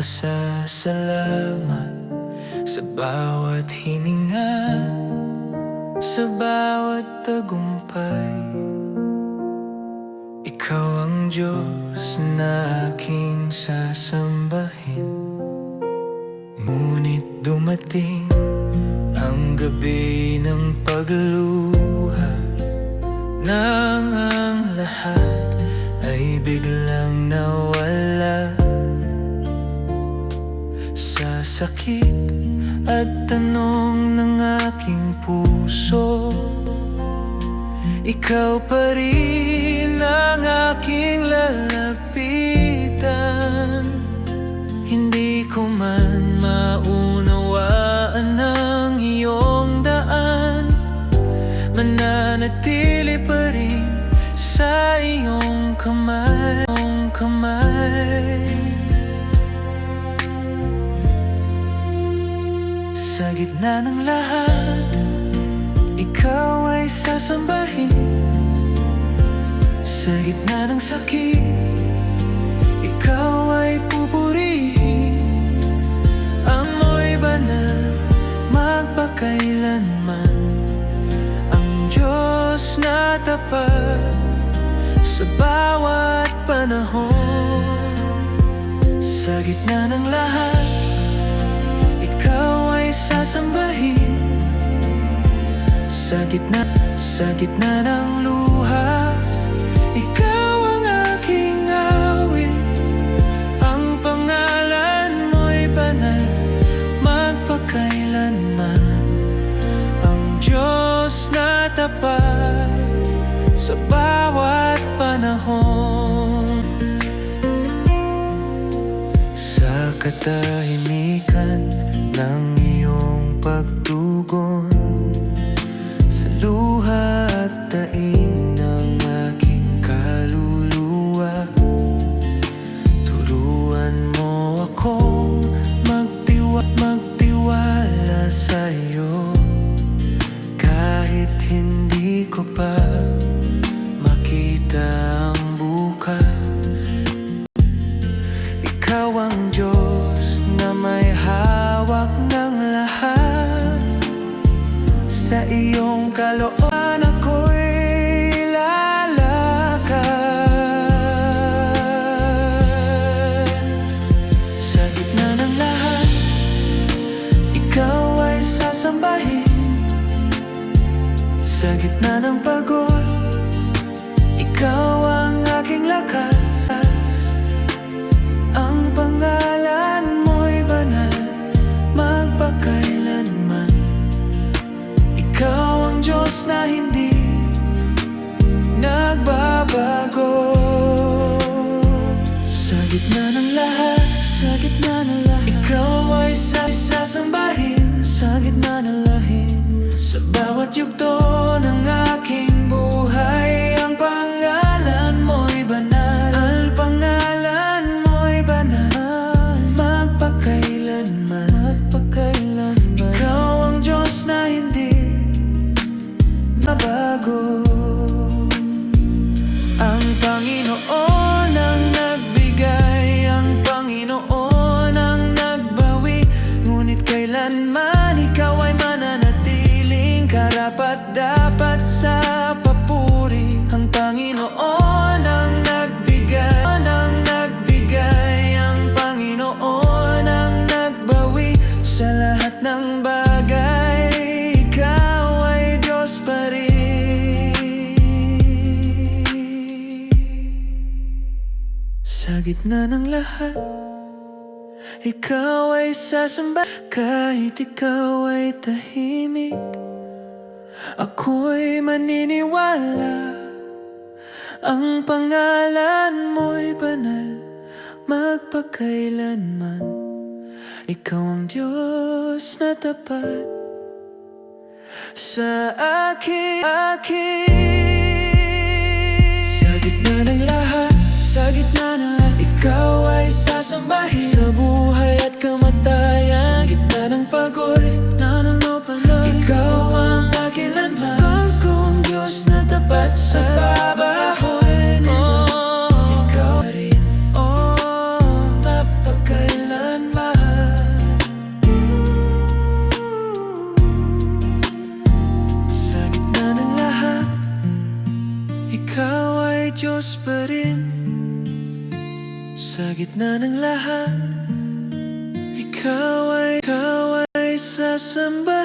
pasasalamat sa bawat hininga, sa bawat tagumpay. Ikaw ang Diyos na aking sasambahin. Ngunit dumating ang gabi ng pagluha, nang ang lahat ay biglang nawala. Sa sakit at tanong ng aking puso, ikaw pa rin ang aking lalapitan. Hindi ko man maunawaan ang iyong daan, mananatili pa rin sa iyong kamay. Sa gitna ng lahat, ikaw ay sasambahin. Sa gitna ng sakit, ikaw ay pupurihin. Amoy banal, magpakailanman, ang Diyos na tapat sa bawat panahon. Sa gitna ng lahat, ikaw ay sasambahin. Sa gitna ng luha, ikaw ang aking awit. Ang pangalan mo'y banal, magpakailanman, ang Diyos na tapat sa bawat panahon. Sa katahimikan ng iyong pagtugon, sa luha at taing ng aking kaluluwa, turuan mo akong magtiwala sa iyo. Kahit hindi ko pa makita ang bukas, ikaw ang Diyos na may hawak ng lahat. Sa iyong kalooban ako'y lalakad. Sa gitna ng lahat, ikaw ay sasambahin. Sa gitna ng pagod, ikaw ang aking lakas. Ang pangalan mo'y banal, magpakailanman, ikaw ang Diyos na hindi nagbabago. Sa gitna ng lahat, ikaw ay sasambahin. Sa gitna ng lahim, sa bawat yugto ng aking buhay, ang pangalan mo'y banal. Ang pangalan mo'y banal, magpakailanman, ikaw ang Diyos na hindi nabago. Ang Panginoon ang nagbigay, ang Panginoon ang nagbawi. Ngunit kailanman ikaw ay mananatiling karapat-dapat sa papuri. Ang Panginoon ang nagbigay, ang Panginoon ang nagbawi. Sa lahat ng bagay, ikaw ay Diyos pa rin. Sa gitna ng lahat, ikaw ay sasamba. Kahit ikaw ay tahimik, ako'y maniniwala. Ang pangalan mo'y banal, magpakailanman, ikaw ang Diyos na tapat sa akin. Sa gitna ng lahat, ikaw ay sasambahin. Sa buhay at kamatayan, sa gitna ng pagod, ikaw ang kakilanman. Ako ang Diyos na tapat sa babahoy mo. Ikaw rin, napakailanman. Sa gitna ng lahat, ikaw ay sasamba.